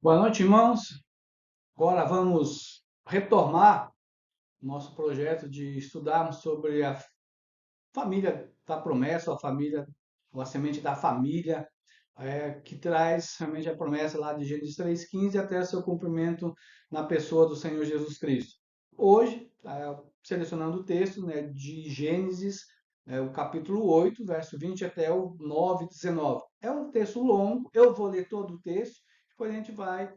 Boa noite, irmãos. Agora vamos retomar nosso projeto de estudarmos sobre a família da promessa, ou a família, ou a semente da família, que traz realmente a promessa lá de Gênesis 3,15 até o seu cumprimento na pessoa do Senhor Jesus Cristo. Hoje, selecionando o texto, né, de Gênesis, o capítulo 8, verso 20 até o 9, 19. É um texto longo, eu vou ler todo o texto, depois a gente vai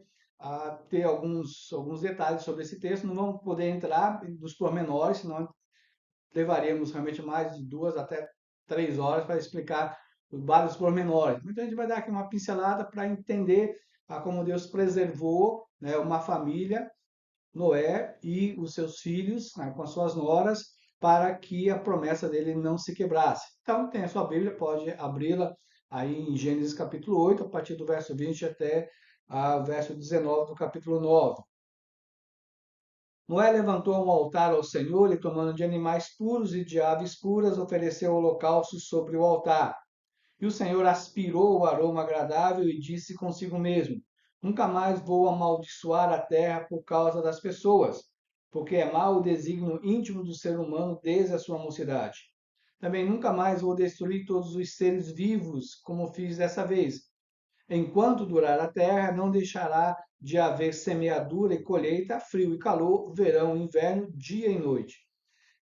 ter alguns detalhes sobre esse texto. Não vamos poder entrar nos pormenores, senão levaríamos realmente mais de 2 até 3 horas para explicar vários pormenores. Então a gente vai dar aqui uma pincelada para entender como Deus preservou, né, uma família, Noé e os seus filhos, né, com as suas noras, para que a promessa dele não se quebrasse. Então, tem a sua Bíblia, pode abri-la aí em Gênesis capítulo 8, a partir do verso 20 até o verso 19 do capítulo 9. Noé levantou um altar ao Senhor e, tomando de animais puros e de aves puras, ofereceu holocaustos sobre o altar. E o Senhor aspirou o aroma agradável e disse consigo mesmo: Nunca mais vou amaldiçoar a terra por causa das pessoas, porque é mau o desígnio íntimo do ser humano desde a sua mocidade. Também nunca mais vou destruir todos os seres vivos, como fiz dessa vez. Enquanto durar a terra, não deixará de haver semeadura e colheita, frio e calor, verão e inverno, dia e noite.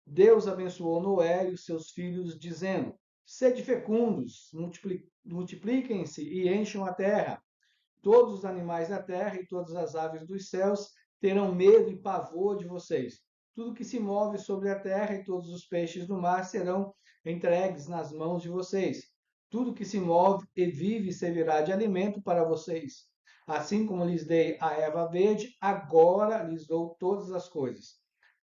Deus abençoou Noé e os seus filhos, dizendo: Sede fecundos, multipliquem-se e encham a terra. Todos os animais da terra e todas as aves dos céus terão medo e pavor de vocês. Tudo que se move sobre a terra e todos os peixes do mar serão entregues nas mãos de vocês. Tudo que se move e vive servirá de alimento para vocês. Assim como lhes dei a erva verde, agora lhes dou todas as coisas.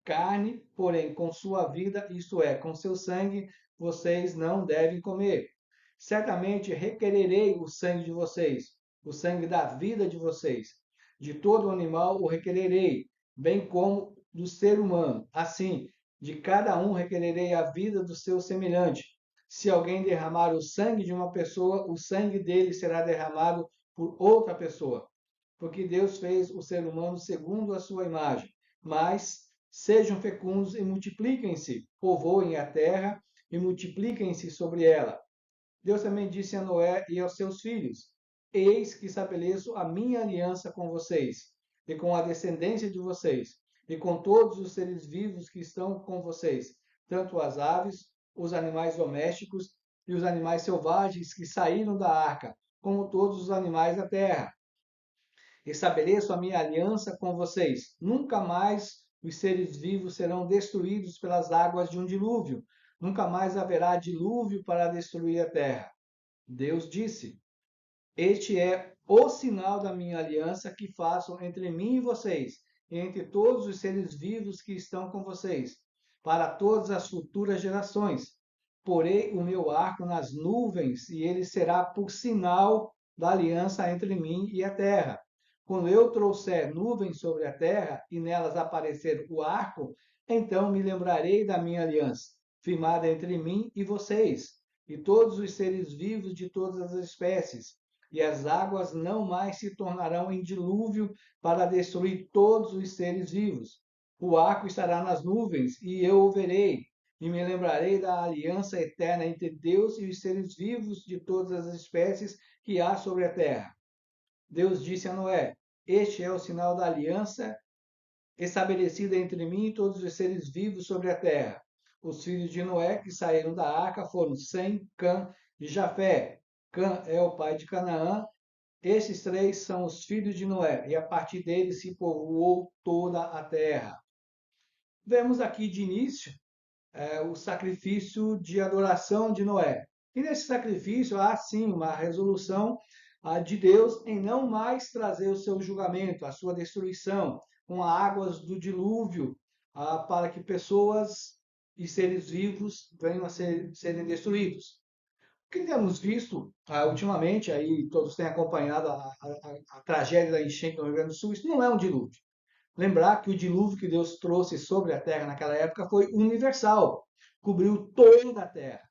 Carne, porém, com sua vida, isto é, com seu sangue, vocês não devem comer. Certamente requererei o sangue de vocês, o sangue da vida de vocês. De todo animal o requererei, bem como do ser humano. Assim, de cada um requererei a vida do seu semelhante. Se alguém derramar o sangue de uma pessoa, o sangue dele será derramado por outra pessoa. Porque Deus fez o ser humano segundo a sua imagem. Mas sejam fecundos e multipliquem-se, povoem a terra e multipliquem-se sobre ela. Deus também disse a Noé e aos seus filhos: Eis que estabeleço a minha aliança com vocês, e com a descendência de vocês, e com todos os seres vivos que estão com vocês, tanto as aves, os animais domésticos e os animais selvagens que saíram da arca, como todos os animais da terra. Estabeleço a minha aliança com vocês. Nunca mais os seres vivos serão destruídos pelas águas de um dilúvio. Nunca mais haverá dilúvio para destruir a terra. Deus disse: Este é o sinal da minha aliança que faço entre mim e vocês, e entre todos os seres vivos que estão com vocês, para todas as futuras gerações. Porei o meu arco nas nuvens, e ele será por sinal da aliança entre mim e a terra. Quando eu trouxer nuvens sobre a terra e nelas aparecer o arco, então me lembrarei da minha aliança, firmada entre mim e vocês, e todos os seres vivos de todas as espécies, e as águas não mais se tornarão em dilúvio para destruir todos os seres vivos. O arco estará nas nuvens, e eu o verei, e me lembrarei da aliança eterna entre Deus e os seres vivos de todas as espécies que há sobre a terra. Deus disse a Noé: Este é o sinal da aliança estabelecida entre mim e todos os seres vivos sobre a terra. Os filhos de Noé que saíram da arca foram Sem, Cã e Jafé. Cã é o pai de Canaã. Esses três são os filhos de Noé, e a partir deles se povoou toda a terra. Vemos aqui de início o sacrifício de adoração de Noé. E nesse sacrifício há sim uma resolução de Deus em não mais trazer o seu julgamento, a sua destruição, com as águas do dilúvio, para que pessoas e seres vivos venham a serem destruídos. O que temos visto ultimamente, aí todos têm acompanhado a tragédia da enchente no Rio Grande do Sul, isso não é um dilúvio. Lembrar que o dilúvio que Deus trouxe sobre a terra naquela época foi universal, cobriu toda a terra.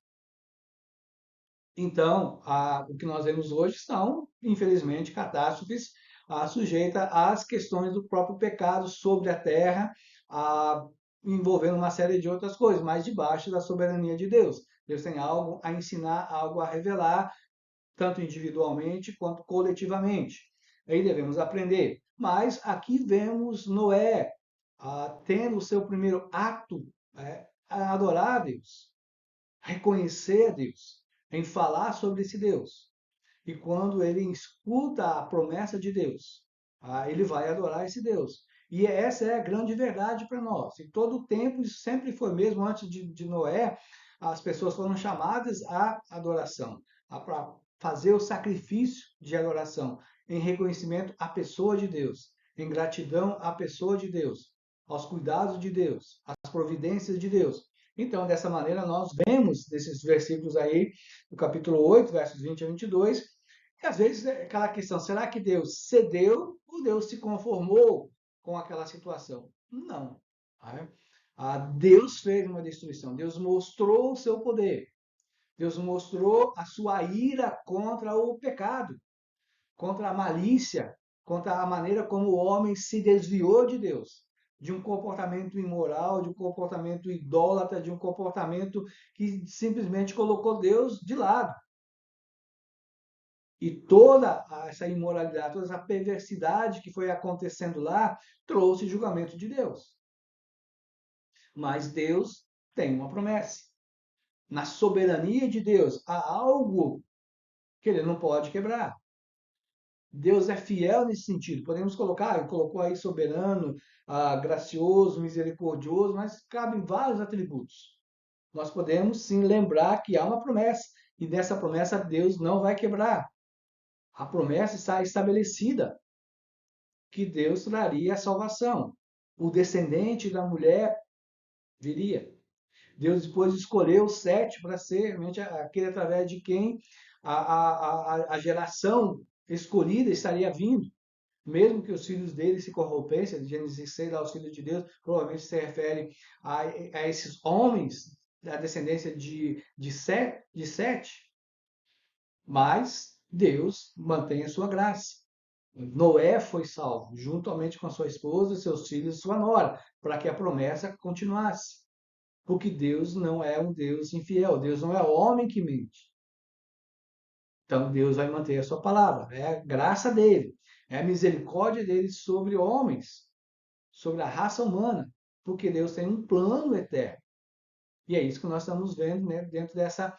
Então, o que nós vemos hoje são, infelizmente, catástrofes sujeita às questões do próprio pecado sobre a terra, ah, envolvendo uma série de outras coisas, mas debaixo da soberania de Deus. Deus tem algo a ensinar, algo a revelar, tanto individualmente quanto coletivamente. Aí devemos aprender. Mas aqui vemos Noé tendo o seu primeiro ato, a adorar a Deus, reconhecer a Deus, em falar sobre esse Deus. E quando ele escuta a promessa de Deus, ele vai adorar esse Deus. E essa é a grande verdade para nós. Em todo o tempo, isso sempre foi mesmo, antes de Noé, as pessoas foram chamadas à adoração, para fazer o sacrifício de adoração, em reconhecimento à pessoa de Deus, em gratidão à pessoa de Deus, aos cuidados de Deus, às providências de Deus. Então, dessa maneira, nós vemos desses versículos aí, do capítulo 8, versos 20 a 22, e às vezes é aquela questão, será que Deus cedeu ou Deus se conformou com aquela situação? Não. Deus fez uma destruição, Deus mostrou o seu poder, Deus mostrou a sua ira contra o pecado, contra a malícia, contra a maneira como o homem se desviou de Deus, de um comportamento imoral, de um comportamento idólatra, de um comportamento que simplesmente colocou Deus de lado. E toda essa imoralidade, toda essa perversidade que foi acontecendo lá, trouxe julgamento de Deus. Mas Deus tem uma promessa. Na soberania de Deus, há algo que ele não pode quebrar. Deus é fiel nesse sentido. Podemos colocar, ele colocou aí soberano, gracioso, misericordioso, mas cabem vários atributos. Nós podemos sim lembrar que há uma promessa, e dessa promessa Deus não vai quebrar. A promessa está estabelecida, que Deus traria a salvação. O descendente da mulher viria. Deus depois escolheu Sete para ser realmente aquele através de quem a geração escolhida estaria vindo. Mesmo que os filhos dele se corrompessem, Gênesis 6, aos filhos de Deus, provavelmente se refere a esses homens da descendência de Sete, mas Deus mantém a sua graça. Noé foi salvo, juntamente com a sua esposa, seus filhos e sua nora, para que a promessa continuasse. Porque Deus não é um Deus infiel, Deus não é homem que mente. Então Deus vai manter a sua palavra, é a graça dele, é a misericórdia dele sobre homens, sobre a raça humana, porque Deus tem um plano eterno. E é isso que nós estamos vendo, né, dentro dessa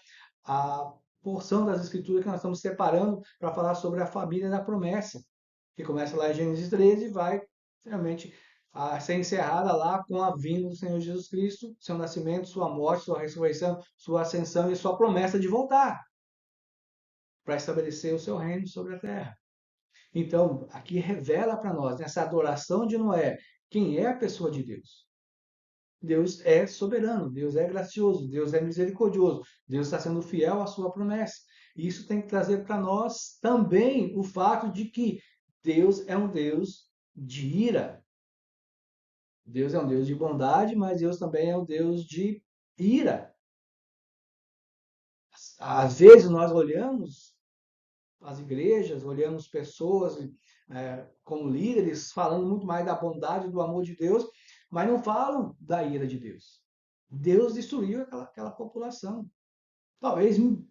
porção das Escrituras que nós estamos separando para falar sobre a família da promessa, que começa lá em Gênesis 13 e vai realmente ser encerrada lá com a vinda do Senhor Jesus Cristo, seu nascimento, sua morte, sua ressurreição, sua ascensão e sua promessa de voltar para estabelecer o seu reino sobre a terra. Então, aqui revela para nós, nessa adoração de Noé, quem é a pessoa de Deus. Deus é soberano, Deus é gracioso, Deus é misericordioso, Deus está sendo fiel à sua promessa. E isso tem que trazer para nós também o fato de que Deus é um Deus de ira. Deus é um Deus de bondade, mas Deus também é um Deus de ira. Às vezes nós olhamos as igrejas, olhamos pessoas como líderes falando muito mais da bondade e do amor de Deus, mas não falam da ira de Deus. Deus destruiu aquela população. Talvez 1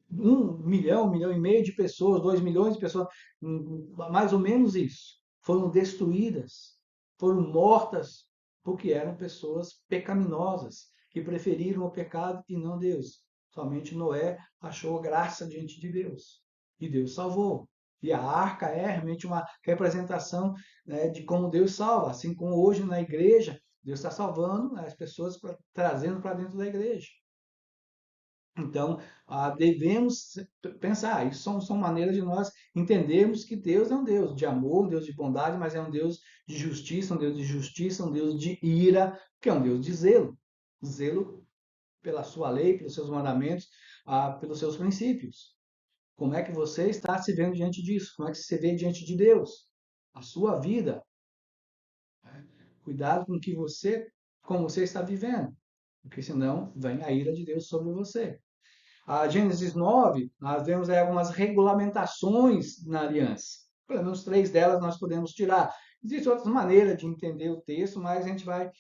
milhão e meio de pessoas, 2 milhões de pessoas, mais ou menos isso, foram destruídas, foram mortas, porque eram pessoas pecaminosas, que preferiram o pecado e não Deus. Somente Noé achou graça diante de Deus, e Deus salvou. E a arca é realmente uma representação, né, de como Deus salva, assim como hoje na igreja, Deus está salvando, né, as pessoas, trazendo para dentro da igreja. Então, devemos pensar, isso são maneiras de nós entendermos que Deus é um Deus de amor, um Deus de bondade, mas é um Deus de justiça, um Deus de justiça, um Deus de ira, que é um Deus de zelo. Zelo pela sua lei, pelos seus mandamentos, pelos seus princípios. Como é que você está se vendo diante disso? Como é que você se vê diante de Deus? A sua vida. Cuidado com como você está vivendo, porque senão vem a ira de Deus sobre você. A Gênesis 9, nós vemos aí algumas regulamentações na aliança. Pelo menos 3 delas nós podemos tirar. Existem outras maneiras de entender o texto, mas a gente vai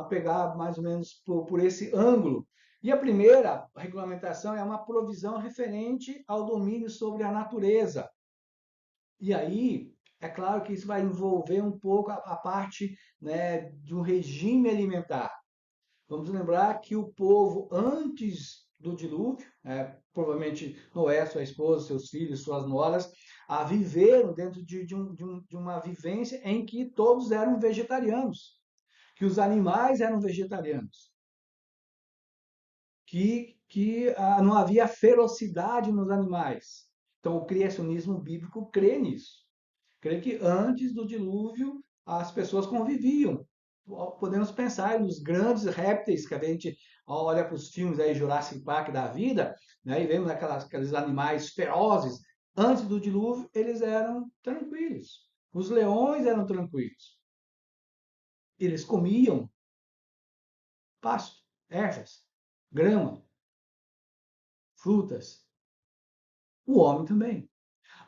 pegar mais ou menos por esse ângulo. E a primeira regulamentação é uma provisão referente ao domínio sobre a natureza. E aí, é claro que isso vai envolver um pouco a parte, né, do regime alimentar. Vamos lembrar que o povo, antes do dilúvio, provavelmente Noé, sua esposa, seus filhos, suas noras, viveram dentro de uma vivência em que todos eram vegetarianos, que os animais eram vegetarianos, que não havia ferocidade nos animais. Então, o criacionismo bíblico crê nisso. Crê que antes do dilúvio as pessoas conviviam. Podemos pensar nos grandes répteis que a gente olha para os filmes aí, Jurassic Park da vida, né, e vemos aqueles animais ferozes. Antes do dilúvio, eles eram tranquilos. Os leões eram tranquilos. Eles comiam pasto, ervas, grama, frutas. O homem também.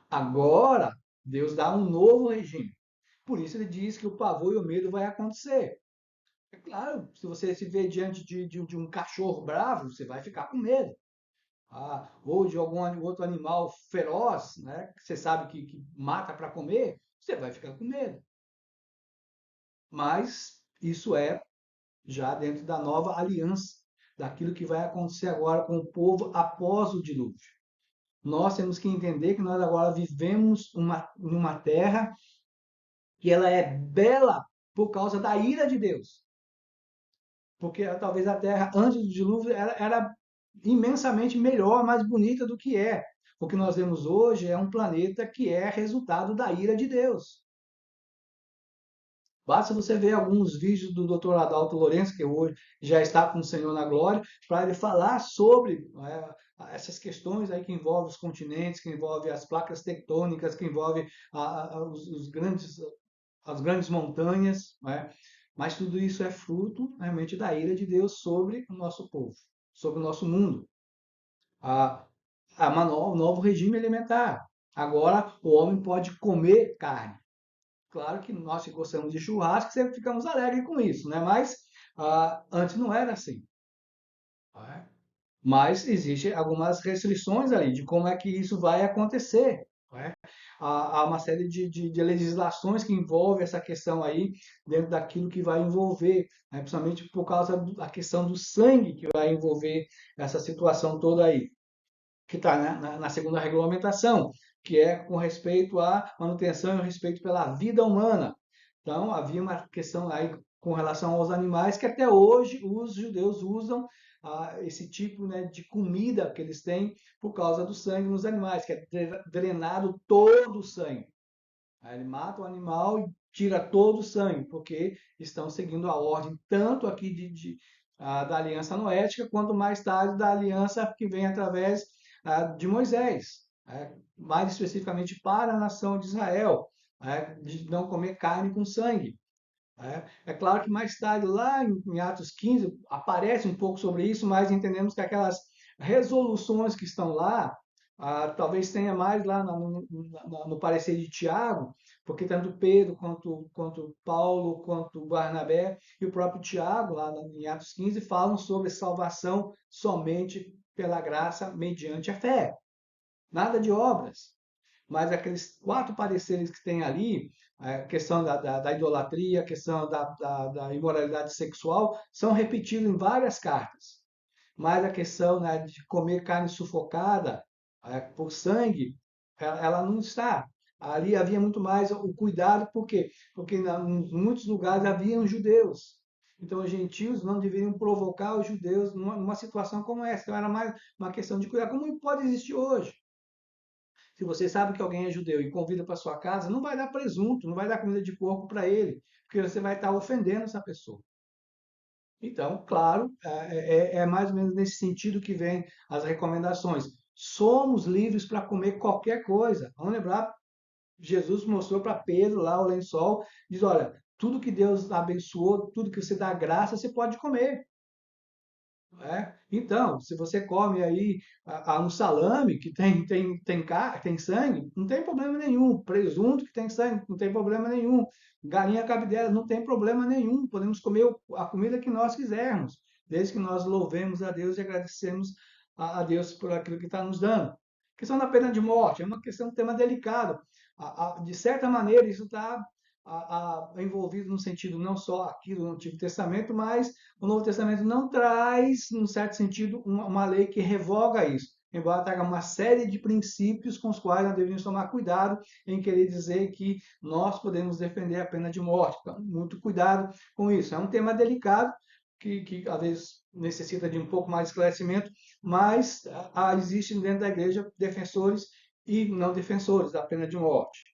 Agora, Deus dá um novo regime. Por isso ele diz que o pavor e o medo vai acontecer. É claro, se você se vê diante de um cachorro bravo, você vai ficar com medo. Ou de algum outro animal feroz, né, que você sabe que mata para comer, você vai ficar com medo. Mas isso é já dentro da nova aliança, daquilo que vai acontecer agora com o povo após o dilúvio. Nós temos que entender que nós agora vivemos numa terra que ela é bela por causa da ira de Deus. Porque talvez a Terra, antes do dilúvio, era imensamente melhor, mais bonita do que é. O que nós vemos hoje é um planeta que é resultado da ira de Deus. Basta você ver alguns vídeos do Dr. Adalto Lourenço, que hoje já está com o Senhor na glória, para ele falar sobre essas questões aí que envolvem os continentes, que envolvem as placas tectônicas, que envolvem as grandes montanhas, né? Mas tudo isso é fruto realmente da ira de Deus sobre o nosso povo, sobre o nosso mundo. Há, há um novo regime alimentar. Agora o homem pode comer carne. Claro que nós que gostamos de churrasco sempre ficamos alegres com isso, né? Mas antes não era assim. Né? Mas existem algumas restrições ali de como é que isso vai acontecer. Né? Há uma série de legislações que envolvem essa questão aí dentro daquilo que vai envolver, né? Principalmente por causa da questão do sangue que vai envolver essa situação toda aí, que está na segunda regulamentação, que é com respeito à manutenção e respeito pela vida humana. Então, havia uma questão aí com relação aos animais que até hoje os judeus usam esse tipo, né, de comida que eles têm por causa do sangue nos animais, que é drenado todo o sangue. Aí ele mata o animal e tira todo o sangue, porque estão seguindo a ordem tanto aqui da aliança noética, quanto mais tarde da aliança que vem através de Moisés, mais especificamente para a nação de Israel, de não comer carne com sangue. É claro que mais tarde, lá em Atos 15, aparece um pouco sobre isso, mas entendemos que aquelas resoluções que estão lá, talvez tenha mais lá no parecer de Tiago, porque tanto Pedro quanto Paulo, quanto Barnabé e o próprio Tiago, lá em Atos 15, falam sobre salvação somente pela graça mediante a fé. Nada de obras. Mas aqueles 4 pareceres que tem ali, a questão da idolatria, a questão da imoralidade sexual, são repetidos em várias cartas. Mas a questão, né, de comer carne sufocada por sangue, ela não está. Ali havia muito mais o cuidado, por quê? Porque em muitos lugares haviam judeus. Então, os gentios não deveriam provocar os judeus numa situação como essa. Então, era mais uma questão de cuidar, como pode existir hoje. Se você sabe que alguém é judeu e convida para sua casa, não vai dar presunto, não vai dar comida de porco para ele, porque você vai estar ofendendo essa pessoa. Então, claro, é mais ou menos nesse sentido que vem as recomendações. Somos livres para comer qualquer coisa. Vamos lembrar, Jesus mostrou para Pedro lá o lençol, diz, olha, tudo que Deus abençoou, tudo que você dá graça, você pode comer. Então, se você come aí um salame que tem sangue, não tem problema nenhum. Presunto que tem sangue, não tem problema nenhum. Galinha cabidela, não tem problema nenhum. Podemos comer a comida que nós quisermos, desde que nós louvemos a Deus e agradecemos a Deus por aquilo que está nos dando. A questão da pena de morte é uma questão, um tema delicado. De certa maneira, isso está envolvido no sentido não só aqui do Antigo Testamento, mas o Novo Testamento não traz, num certo sentido, uma lei que revoga isso, embora traga uma série de princípios com os quais nós devemos tomar cuidado em querer dizer que nós podemos defender a pena de morte. Então, muito cuidado com isso. É um tema delicado, que às vezes necessita de um pouco mais de esclarecimento, mas existem dentro da igreja defensores e não defensores da pena de morte.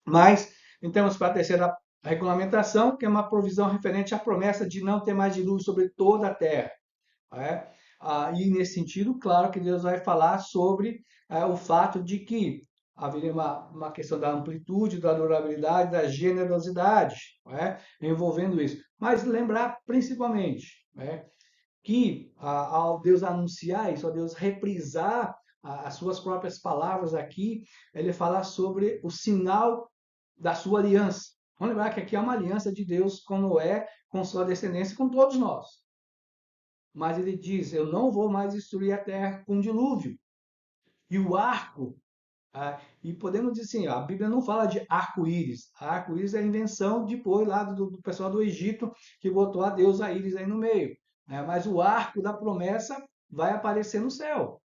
Mas, então, para a terceira regulamentação, que é uma provisão referente à promessa de não ter mais dilúvio sobre toda a terra. Né? E, nesse sentido, claro que Deus vai falar sobre o fato de que haveria uma questão da amplitude, da durabilidade, da generosidade, né? Envolvendo isso. Mas lembrar, principalmente, né, que ao Deus anunciar isso, ao Deus reprisar as suas próprias palavras aqui, ele fala sobre o sinal da sua aliança. Vamos lembrar que aqui é uma aliança de Deus com Noé, com sua descendência, com todos nós. Mas ele diz: eu não vou mais destruir a terra com dilúvio. E o arco, e podemos dizer assim, a Bíblia não fala de arco-íris. Arco-íris é a invenção depois lá do pessoal do Egito, que botou a deusa íris aí no meio. Mas o arco da promessa vai aparecer no céu.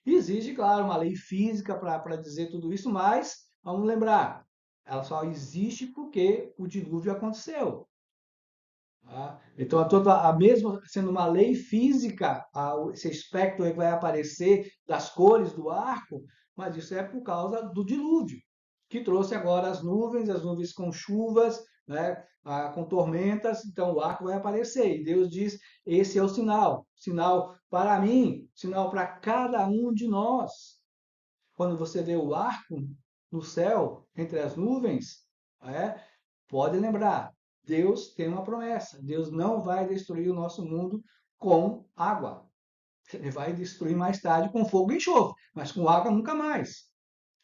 E existe, claro, uma lei física para dizer tudo isso, mas vamos lembrar, ela só existe porque o dilúvio aconteceu. Então, a mesma sendo uma lei física, esse espectro aí vai aparecer das cores do arco, mas isso é por causa do dilúvio, que trouxe agora as nuvens com chuvas, né, com tormentas, então o arco vai aparecer. E Deus diz: esse é o sinal para mim, sinal para cada um de nós. Quando você vê o arco no céu, entre as nuvens, é, pode lembrar, Deus tem uma promessa. Deus não vai destruir o nosso mundo com água. Ele vai destruir mais tarde com fogo e enxofre, mas com água nunca mais.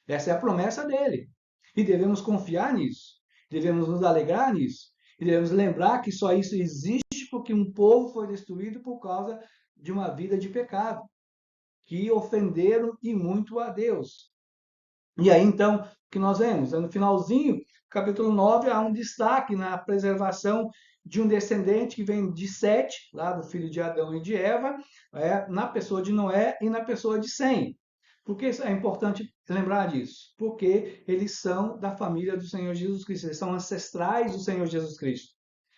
Essa é a promessa dele. E devemos confiar nisso. Devemos nos alegrar nisso. E devemos lembrar que só isso existe porque um povo foi destruído por causa de uma vida de pecado, que ofenderam e muito a Deus. E aí, então, o que nós vemos? No finalzinho, capítulo 9, há um destaque na preservação de um descendente que vem de Sete, lá do filho de Adão e de Eva, na pessoa de Noé e na pessoa de Sem. Por que é importante lembrar disso? Porque eles são da família do Senhor Jesus Cristo, eles são ancestrais do Senhor Jesus Cristo.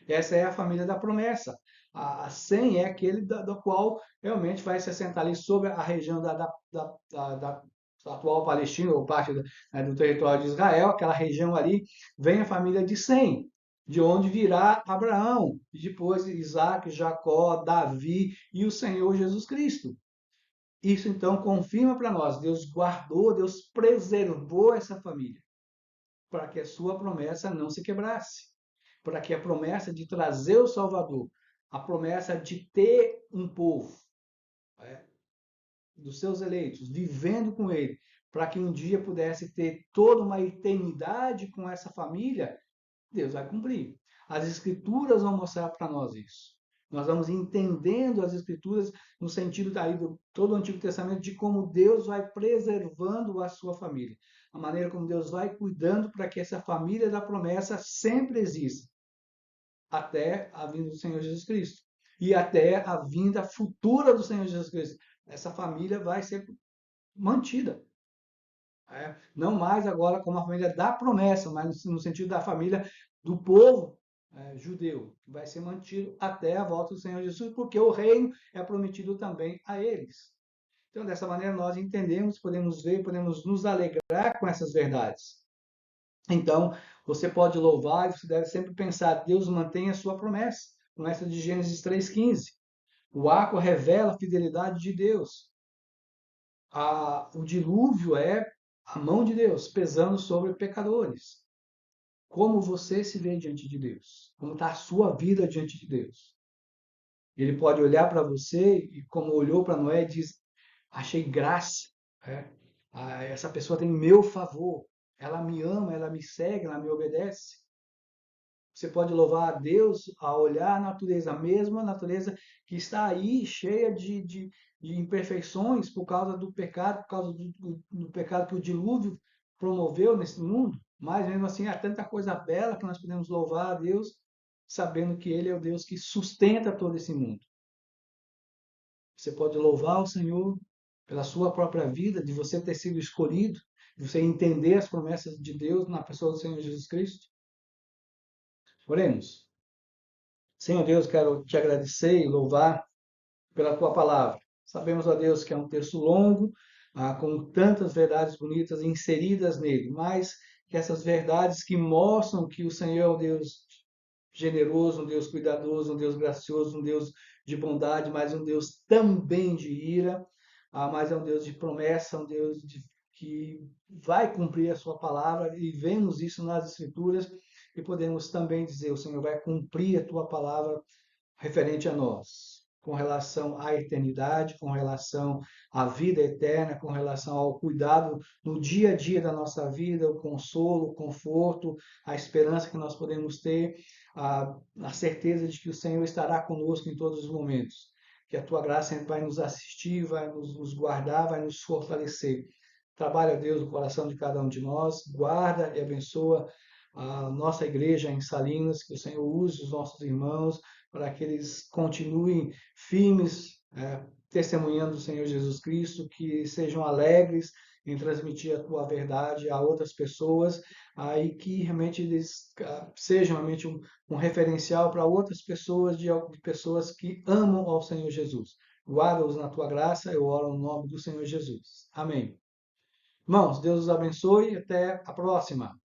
Essa é a família da promessa. A Sem é aquele do qual realmente vai se assentar ali sobre a região da atual Palestina, ou parte do território de Israel, aquela região ali, vem a família de Sem, de onde virá Abraão, e depois Isaac, Jacó, Davi e o Senhor Jesus Cristo. Isso então confirma para nós, Deus guardou, Deus preservou essa família, para que a sua promessa não se quebrasse, para que a promessa de trazer o Salvador, a promessa de ter um povo, dos seus eleitos, vivendo com ele, para que um dia pudesse ter toda uma eternidade com essa família, Deus vai cumprir. As Escrituras vão mostrar para nós isso. Nós vamos entendendo as Escrituras no sentido daí do todo o Antigo Testamento de como Deus vai preservando a sua família. A maneira como Deus vai cuidando para que essa família da promessa sempre exista. Até a vinda do Senhor Jesus Cristo. E até a vinda futura do Senhor Jesus Cristo. Essa família vai ser mantida. Não mais agora como a família da promessa, mas no sentido da família do povo judeu, que vai ser mantido até a volta do Senhor Jesus, porque o reino é prometido também a eles. Então, dessa maneira, nós entendemos, podemos ver, podemos nos alegrar com essas verdades. Então, você pode louvar e você deve sempre pensar: Deus mantém a sua promessa. Promessa de Gênesis 3,15. O arco revela a fidelidade de Deus. O dilúvio é a mão de Deus pesando sobre pecadores. Como você se vê diante de Deus? Como está a sua vida diante de Deus? Ele pode olhar para você e, como olhou para Noé, diz: achei graça. É. Essa pessoa tem meu favor. Ela me ama, ela me segue, ela me obedece. Você pode louvar a Deus a olhar a natureza, a mesma natureza que está aí cheia de imperfeições por causa do pecado, por causa do pecado que o dilúvio promoveu nesse mundo. Mas mesmo assim, há tanta coisa bela que nós podemos louvar a Deus, sabendo que Ele é o Deus que sustenta todo esse mundo. Você pode louvar o Senhor pela sua própria vida, de você ter sido escolhido, de você entender as promessas de Deus na pessoa do Senhor Jesus Cristo. Oremos. Senhor Deus, quero te agradecer e louvar pela tua palavra. Sabemos, ó Deus, que é um texto longo, com tantas verdades bonitas inseridas nele, mas que essas verdades que mostram que o Senhor é um Deus generoso, um Deus cuidadoso, um Deus gracioso, um Deus de bondade, mas um Deus também de ira, mas é um Deus de promessa, um Deus que vai cumprir a sua palavra, e vemos isso nas Escrituras, e podemos também dizer: o Senhor vai cumprir a tua palavra referente a nós, com relação à eternidade, com relação à vida eterna, com relação ao cuidado no dia a dia da nossa vida, o consolo, o conforto, a esperança que nós podemos ter, a certeza de que o Senhor estará conosco em todos os momentos, que a tua graça vai nos assistir, vai nos guardar, vai nos fortalecer. Trabalha, Deus, o coração de cada um de nós, guarda e abençoa a nossa igreja em Salinas, que o Senhor use os nossos irmãos para que eles continuem firmes, testemunhando o Senhor Jesus Cristo, que sejam alegres em transmitir a tua verdade a outras pessoas, e que realmente eles sejam realmente um referencial para outras pessoas, de pessoas que amam ao Senhor Jesus. Guarda-os na tua graça, eu oro no nome do Senhor Jesus. Amém. Irmãos, Deus os abençoe e até a próxima.